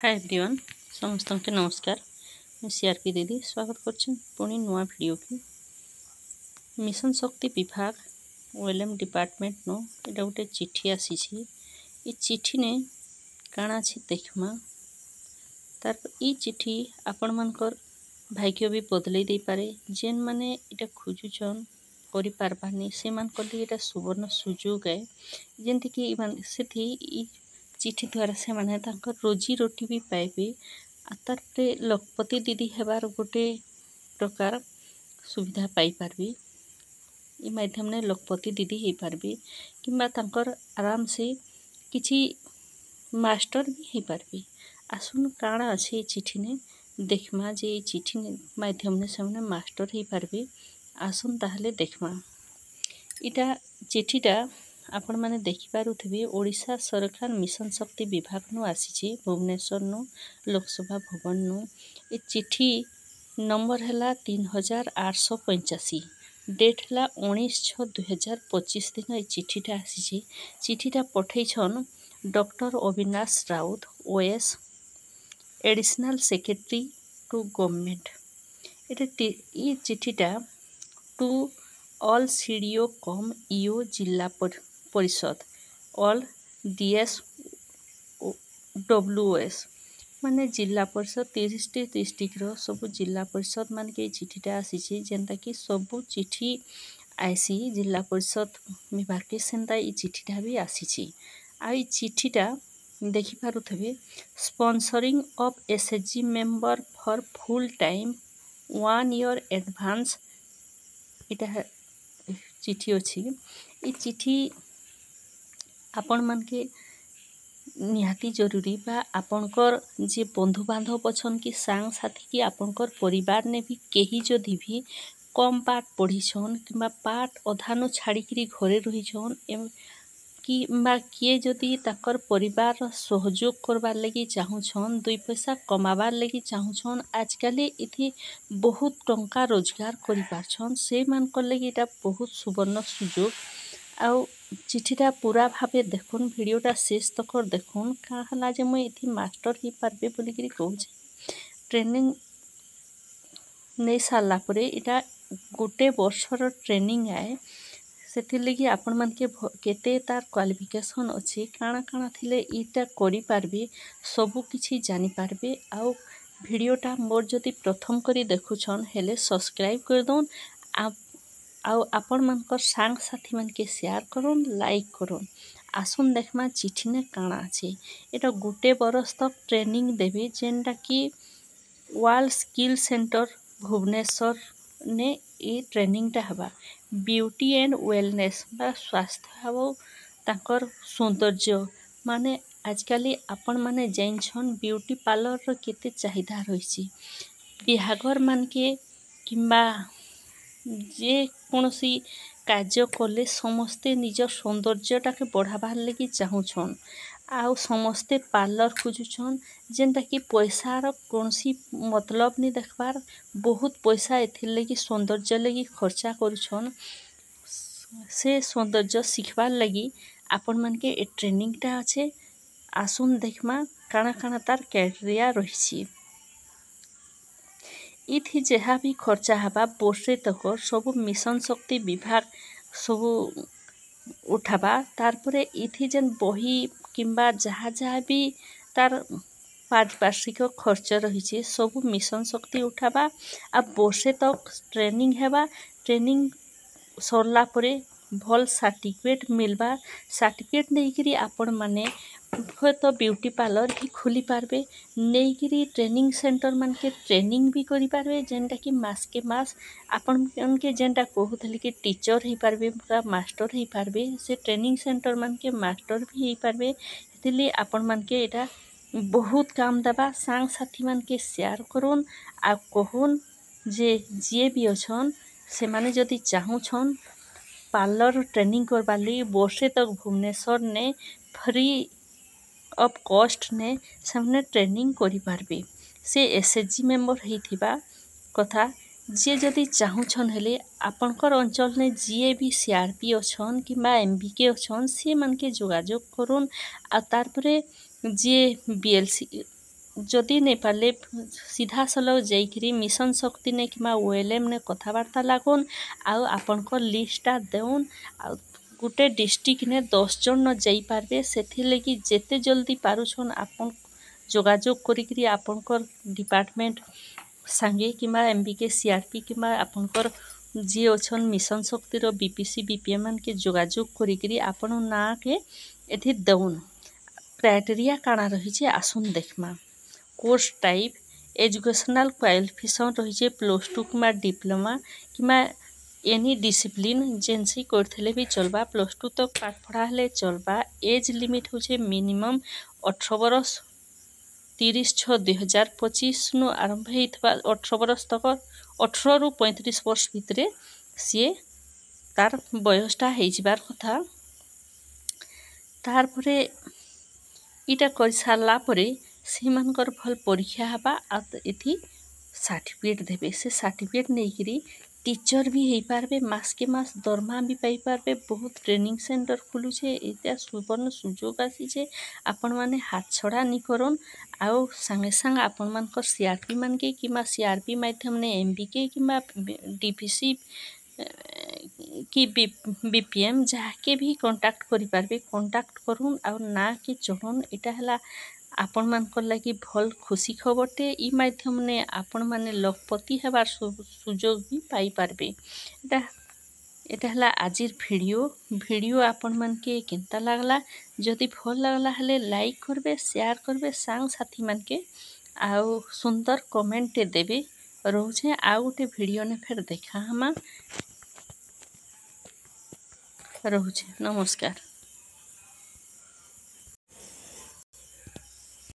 Hi everyone समस्त के नमस्कार। मैं सीआरपी दीदी स्वागत करछन पुणी नुआ वीडियो की। मिशन शक्ति विभाग ओएलएम डिपार्टमेंट नो एटा गोटे चिट्ठी आसी। ये चिट्ठी ने काଣା छी देखमा तार ई चिट्ठी आपण मानकर भाग्य भी बदलै दे पारे। जेन माने एटा खोजुछन करि पारबानी से मान कली एटा सुवर्ण सुযোগ है जेंति कि सेठी ई चिट्ठी द्वारा से माने तांकर रोजी रोटी भी पाइबे। तारपरे लखपति दीदी हेबार गोटे प्रकार सुविधा पाई पारबे। ई माध्यम ने लखपति दीदी हो पारबे किंबा तांकर आराम से किछि मास्टर भी हो पारबे। आसुन काଣା अच्छे चिट्ठी ने देखमा जे चिट्ठी ने माध्यम ने से मास्टर हो पारबे। आसुन ताहले देखमा इटा चिट्ठीटा आपण माने देखि पारुथिबे। ओडिशा सरकार मिशन शक्ति विभाग नु आसीछि भुवनेश्वर नु लोकसभा भवन नु। ए चिट्ठी नंबर हैला 3885 डेट हैला 19/6/2025 दिन ए चिट्ठीटा आसीछि। चिट्ठीटा पठै छन doctor Avinash Raut OS additional secretary to government. ये चिट्ठीटा to all CDO cum EO Zilla Parishad all DS WS माने जिला परिषद 30 डिस्ट्रिक्ट रो सब जिला परिषद मान के चिट्ठीटा आसीछि। जेंता कि सब चिट्ठी आईसी जिला परिषद विभाग के सेंता ई चिट्ठीटा भी आसीछि। आ ई चिट्ठीटा देखि पारुथबे sponsoring of SHG member for full time 1 year advance इटा चिट्ठी अछि। ई चिट्ठी आपण मान के निहाती जरूरी बा। आपनकर जे बंधु बांधव अछन कि सांग साथी कि आपनकर परिवार ने भी केही जदि भी कम पाठ पढ़ी छन किंबा पाठ अधानु छाड़ी करी घरे रही छन कि किए जदि ताकर परिवार सहयोग करबार लगी चाहू छन दुई पैसा कमाबार लगी चाहू छन आजकल इथि बहुत टंका रोजगार करि पारछन से मान कर लगी एटा बहुत सुवर्ण सुযোগ। आउ चिट्ठीटा पूरा भाबे देखुन वीडियोटा शेष तक देखुन का हला जे मुई इथि मास्टर ही पारबे बोली करी कहूछ। ट्रेनिंग नै साला परे एटा गोटे वर्षर ट्रेनिंग आए सेथि लगी आपण मान के केते तार क्वालिफिकेशन अछि काना काना थिले इटा करि पारबे सब किछि जानि पारबे। आउ वीडियोटा मोर जदि प्रथम करी देखुछन हेले सब्सक्राइब कर दोन आउ आपण मानकर सांग साथी मान के शेयर करन लाइक करन। आसुन देखमा चिट्ठी ने काना अछि। एटा गोटे बरस तक ट्रेनिंग देबे जेनटा कि वर्ल्ड स्किल सेंटर भुवनेश्वर ने ए ट्रेनिंगटा हबा। ब्यूटी एंड वेलनेस बा स्वास्थ्य हबो ताकर सौंदर्य माने आजकल आपण माने जाइन ब्यूटी पार्लर रो केते चाहिदा रहिछि। बिहागर मान के किंबा जे कोनोसी कार्य कले समस्ते निज सौंदर्यटा के बढ़ाबार लगी चाहूछन। आउ समस्ते पार्लर खोजुछन जेनटा कि पैसार कोनसी मतलब नहीं देखबार बहुत पैसा एथिर लगी सौंदर्य लगी खर्चा करुछन। से सौंदर्य सिखबार लगी आपण मान के ए ट्रेनिंगटा अच्छे। आसुन देखमा काना काना तार क्राइटेरिया रहिछि। इथि जहा भी खर्चा हबा वर्षे तक सब मिशन शक्ति विभाग सब उठाबा। तारपरे इथि जेन बही किंबा जहा जहा भी तार पारिवार्षिक खर्च रही सब मिशन शक्ति उठाबा। आ वर्षे तक ट्रेनिंग हेबा। ट्रेनिंग सरला परे भल सर्टिफिकेट मिलबा। सर्टिफिकेट नहीं करी आपण माने तो ब्यूटी पार्लर भी खोली पारबे नहीं करी ट्रेनिंग सेंटर मान के ट्रेनिंग भी करी पारबे जेनटा कि मास के मास आपण के जेनटा कहूथली कि टीचर ही पारबे मास्टर ही पारबे से ट्रेनिंग सेंटर मान के मास्टर भी ही पारबे। इसलिए आपण मान के एटा बहुत काम दबा सांग साथी मान के शेयर करूँ आ कहून जे भी अछन से माने जदि चाहू छन पार्लर ट्रेनिंग करबार लगी वर्षे तक भुवनेश्वर ने फ्री ऑफ कॉस्ट ने सामने ट्रेनिंग करि पारबे। से एसएचजी मेंबर होइथिबा कथा जे जदि चाहू छन हेले आपनकर अंचल ने जे भी सीआरपी अछन किंबा एमबीके अछन से मान के जोगाजोग करूँ। आ तारपरे जे बीएलसी जदि नहीं पारे सीधा सलग जाइकरी मिशन शक्ति ने कि ओएलएम ने कथबार्ता लागुन आउ आपनकर लिस्टा देउन आ गोटे डिस्ट्रिक्ट ने 10 जन न जाई पारबे सेथि लगी जेते जल्दी पारुछन आपन जोगाजोग करिकरी आपनकर डिपार्टमेंट सांगे कि एमबीके सीआरपी कि आपनकर जी अच्छन मिशन शक्तिर बीपीसी बीपीएम मान के जोगाजोग करिकरी आपन ना के एथि दउन क्राइटेरिया काଣା रही आसुन देखमा कोर्स टाइप एजुकेशनल क्वालिफिकेशन रही +2 कि डिप्लोमा कि एनी डिसिप्लिन जेनसी करथिले भी चलबा +2 तक पाठ पढ़ा हेले चलबा एज लिमिट होचे मिनिमम 18 बरस 30/6/2025 नु आरंभ होइतबा 18 बरस तक 18 रु 35 वर्ष भितरे सी तार बयसटा हेजिबार कथा तारपरे इटा कर सारा परे से मानकर भल परीक्षा हवा आ एथि सर्टिफिकेट देबे से सर्टिफिकेट नहीं टीचर भी हो पारबे मास के मास दरमा भी पाई पारबे बहुत ट्रेनिंग सेंटर खुलुछे एटा सुवर्ण सुजोग आसी आपण माने हाथ छड़ा नि करन आउ संगे संग आपण मानकर सीआरपी मान के कि सीआरपी माध्यम ने एमबीके कि डीपीसी कि बीपीएम जाके भी कांटेक्ट करि पारबे कांटेक्ट करुन आ ना कि चढ़न एटा हला आपण मानकर लगी भल खुशी खबरटे ई माध्यम ने आपण माने लखपति हेबार सुजोग भी पाई पारबे एटा हला आजिर वीडियो आपण मान के केनता लागला जदि भल लागला हले लाइक करबे शेयर करबे सांग साथी मान के आउ सुंदर कमेंट देबे रोचे आ गोटे वीडियो ने फिर देखा हमा रोचे नमस्कार।